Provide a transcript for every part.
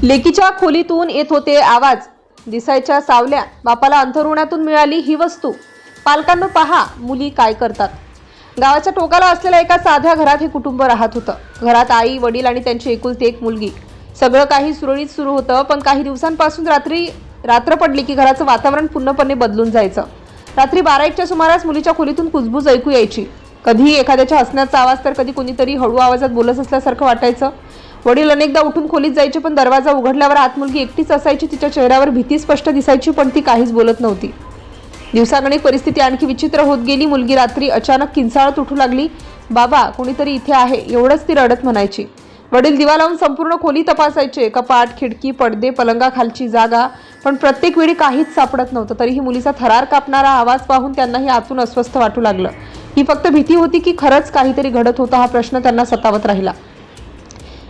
लेकीच्या खोलीतून येत होते आवाज, दिसायच्या सावल्या. बापाला अंथरुणातून मिळाली ही वस्तू. पालकांनो पहा, मुली काय करतात. गावाच्या टोकाला असलेल्या एका साध्या घरात हे कुटुंब राहत होतं. घरात आई, वडील आणि त्यांची एकुलती एक मुलगी. सगळं काही सुरळीत सुरू होतं, पण काही दिवसांपासून रात्र पडली की घराचं वातावरण पूर्णपणे बदलून जायचं. रात्री 12-1च्या सुमारास मुलीच्या खोलीतून कुजबूज ऐकू यायची. कधी एखाद्याच्या हसण्याचा आवाज, तर कधी कोणीतरी हळू आवाजात बोलत असल्यासारखं वाटायचं. वडील अनेकदा उठून खोलीत जायचे, पण दरवाजा उघडल्यावर आत मुलगी एकटीच असायची. तिच्या चेहऱ्यावर भीती स्पष्ट दिसायची, पण ती काहीच बोलत नव्हती. दिवसागणिक परिस्थिती आणखी विचित्र होत गेली. मुलगी रात्री अचानक किंचाळत उठू लागली. बाबा, कोणीतरी इथे आहे, एवढंच ती रडत म्हणायची. वडील दिवा लावून संपूर्ण खोली तपासायचे, कपाट, खिडकी, पडदे, पलंगाखालची जागा, पण प्रत्येक वेळी काहीच सापडत नव्हतं. तरीही मुलीचा थरार कापणारा आवाज पाहून त्यांनाही आतून अस्वस्थ वाटू लागलं. ही फक्त भीती होती की खरंच काहीतरी घडत होतं, हा प्रश्न त्यांना सतावत राहिला.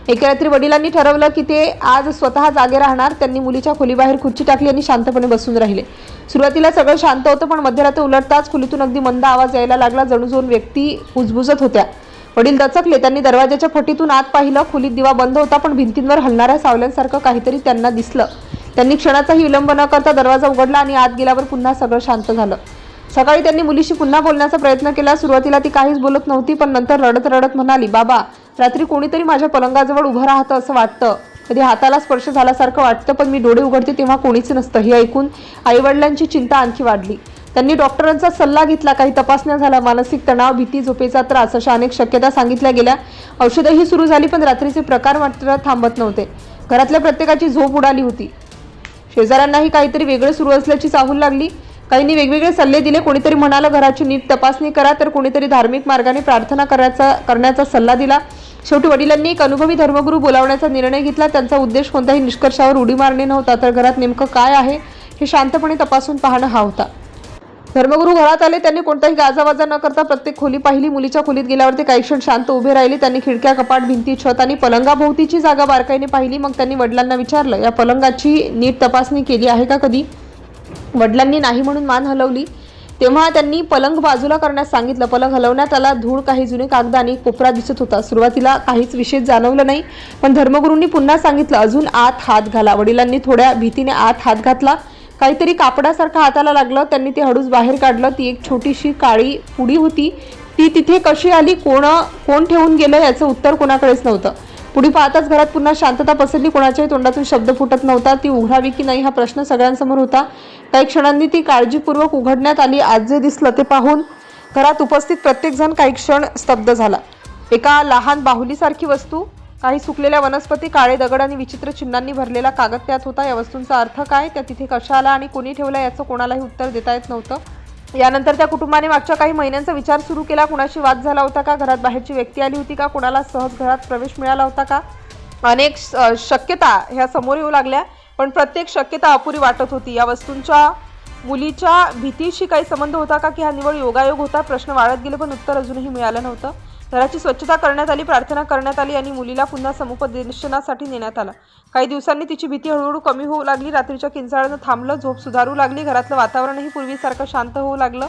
एके रात्री वडिलांनी ठरवलं की ते आज स्वतः जागे राहणार. त्यांनी मुलीच्या खोलीबाहेर खुर्ची टाकली आणि शांतपणे बसून राहिले. सुरुवातीला सगळं शांत होतं, पण मध्यरात्री उलटताच खोलीतून अगदी मंद आवाज यायला लागला, जणू दोन व्यक्ती कुजबुजत होत्या. वडील दचकले. त्यांनी दरवाजाच्या फटीतून आत पाहिलं. खोलीत दिवा बंद होता, पण भिंतींवर हलणाऱ्या सावल्यांसारखं काहीतरी त्यांना दिसलं. त्यांनी क्षणाचाही विलंब न करता दरवाजा उघडला आणि आत गेल्यावर पुन्हा सगळं शांत झालं. सकाळी त्यांनी मुलीशी पुन्हा बोलण्याचा प्रयत्न केला. सुरुवातीला ती काहीच बोलत नव्हती, पण नंतर रडत रडत म्हणाली, बाबा, रात्री कोणीतरी माझ्या पलंगाजवळ उभं राहतं असं वाटतं. कधी हाताला स्पर्श झाल्यासारखं वाटतं, पण मी डोळे उघडते तेव्हा कोणीच नसतं. हे ऐकून आईवडिलांची चिंता आणखी वाढली. त्यांनी डॉक्टरांचा सल्ला घेतला. काही तपासण्या झाल्या. मानसिक तणाव, भीती, झोपेचा त्रास अशा अनेक शक्यता सांगितल्या गेल्या. औषधंही सुरू झाली, पण रात्रीचे प्रकार मात्र थांबत नव्हते. घरातल्या प्रत्येकाची झोप उडाली होती. शेजाऱ्यांनाही काहीतरी वेगळं सुरू असल्याची चाहूल लागली. काहींनी वेगवेगळे सल्ले दिले. कोणीतरी म्हणालं घराची नीट तपासणी करा, तर कोणीतरी धार्मिक मार्गाने प्रार्थना करण्याचा सल्ला दिला. शेवटी वडिलांनी एक अनुभवी धर्मगुरू बोलावण्याचा निर्णय घेतला. त्यांचा उद्देश कोणत्याही निष्कर्षावर उडी मारणे नव्हता, तर घरात नेमकं काय आहे हे शांतपणे तपासून पाहणं हा होता. धर्मगुरू घरात आले. त्यांनी कोणताही गाजावाजा न करता प्रत्येक खोली पाहिली. मुलीच्या खोलीत गेल्यावर ते काही क्षण शांत उभे राहिले. त्यांनी खिडक्या, कपाट, भिंती, छत आणि पलंगाभोवतीची जागा बारकाईने पाहिली. मग त्यांनी वडिलांना विचारलं, या पलंगाची नीट तपासणी केली आहे का कधी? वडिलांनी नाही म्हणून मान हलवली. तेव्हा त्यांनी पलंग बाजूला करण्यास सांगितलं. पलंग हलवण्यात आला. धूळ, काही जुने कागद आणि कोपरा दिसत होता. सुरुवातीला काहीच विशेष जाणवलं नाही, पण धर्मगुरूंनी पुन्हा सांगितलं, अजून आत हात घाला. वडिलांनी थोड्या भीतीने आत हात घातला. काहीतरी कापडासारखं हाताला लागलं. त्यांनी ते हळूच बाहेर काढलं. ती एक छोटीशी काळी पुडी होती. ती तिथे कशी आली, कोण ठेवून गेलं याचं उत्तर कोणाकडेच नव्हतं. पुढे पाहताच घरात पुन्हा शांतता पसरली. कोणाच्याही तोंडातून शब्द फुटत नव्हता. ती उघडावी की नाही हा प्रश्न सगळ्यांसमोर होता. काही क्षणांनी ती काळजीपूर्वक उघडण्यात आली. आज जे दिसलं ते पाहून घरात उपस्थित प्रत्येकजण काही क्षण स्तब्ध झाला. एका लहान बाहुलीसारखी वस्तू, काही सुकलेल्या वनस्पती, काळे दगड आणि विचित्र चिन्हांनी भरलेला कागद त्यात होता. या वस्तूंचा अर्थ काय, त्या तिथे कशा आला आणि कोणी ठेवला याचं कोणालाही उत्तर देता येत नव्हतं. यानंतर त्या कुटुंबाने मागच्या काही महिन्यांचा विचार सुरू केला. कुणाशी वाद झाला होता का? घरात बाहेरची व्यक्ती आली होती का? कुणाला सहज घरात प्रवेश मिळाला होता का? अनेक शक्यता ह्या समोर येऊ लागल्या, पण प्रत्येक शक्यता अपुरी वाटत होती. या वस्तूंच्या मुलीच्या भीतीशी काही संबंध होता का, की हा निवळ योगायोग होता? प्रश्न वाढत गेले, पण उत्तर अजूनही मिळालं नव्हतं. घराची स्वच्छता करण्यात आली, प्रार्थना करण्यात आली आणि मुलीला पुन्हा समुपदेशनासाठी नेण्यात आलं. काही दिवसांनी तिची भीती हळूहळू कमी होऊ लागली. रात्रीच्या किंचाळणं थांबलं. झोप सुधारू लागली. घरातलं वातावरणही पूर्वीसारखं शांत होऊ लागलं.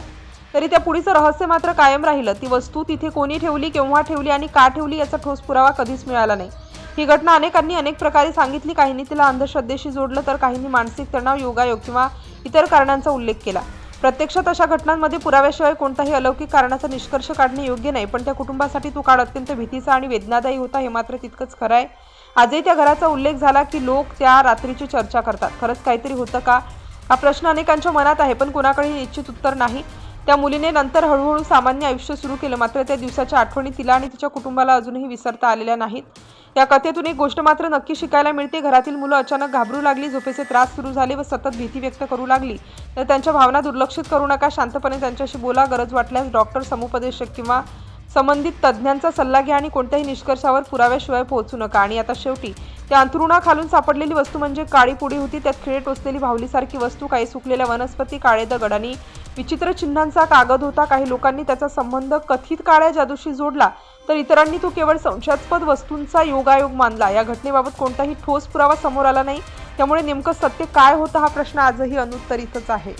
तरी त्या पुढीचं रहस्य मात्र कायम राहिलं. ती वस्तू तिथे कोणी ठेवली, केव्हा ठेवली आणि का ठेवली याचा ठोस पुरावा कधीच मिळाला नाही. ही घटना अनेकांनी अनेक प्रकारे सांगितली. काहींनी तिला अंधश्रद्धेशी जोडलं, तर काहींनी मानसिक तणाव, योगायोग किंवा इतर कारणांचा उल्लेख केला. प्रत्यक्षात अशा घटनांमध्ये पुराव्याशिवाय कोणताही अलौकिक कारणाचा निष्कर्ष काढणे योग्य नाही, पण त्या कुटुंबासाठी तो काळ अत्यंत भीतीचा आणि वेदनादायी होता हे मात्र तितकंच खरं आहे. आजही त्या घराचा उल्लेख झाला की लोक त्या रात्रीची चर्चा करतात. खरंच काहीतरी होतं का, हा प्रश्न अनेकांच्या मनात आहे, पण कोणाकडेही निश्चित उत्तर नाही. त्या मुलीने नंतर हळूहळू सामान्य आयुष्य सुरू केलं, मात्र त्या दिवसाच्या आठवणी तिला आणि तिच्या कुटुंबाला अजूनही विसरता आलेल्या नाहीत. या कथेतून एक गोष्ट मात्र नक्की शिकायला मिळते. घरातील मुलं अचानक घाबरू लागली, झोपेचे त्रास सुरू झाले व सतत भीती व्यक्त करू लागली, तर त्यांच्या भावना दुर्लक्षित करू नका. शांतपणे त्यांच्याशी बोला. गरज वाटल्यास डॉक्टर, समुपदेशक किंवा संबंधित तज्ज्ञांचा सल्ला घ्या आणि कोणत्याही निष्कर्षावर पुराव्याशिवाय पोहोचू नका. आणि आता शेवटी त्या अंथरुणाखालून सापडलेली वस्तू म्हणजे काळी पुडी होती. त्यात खिळे टोचलेली बाहुलीसारखी वस्तू, काही सुकलेल्या वनस्पती, काळे दगड आणि विचित्र चिन्हांचा कागद होता. काही लोकांनी त्याचा संबंध कथित काळ्या जादूशी जोडला, तर इतरांनी तो केवळ संशयास्पद वस्तूंचा योगायोग मानला. या घटनेबाबत कोणताही ठोस पुरावा समोर आला नाही, त्यामुळे नेमकं सत्य काय होतं हा प्रश्न आजही अनुत्तरितच आहे.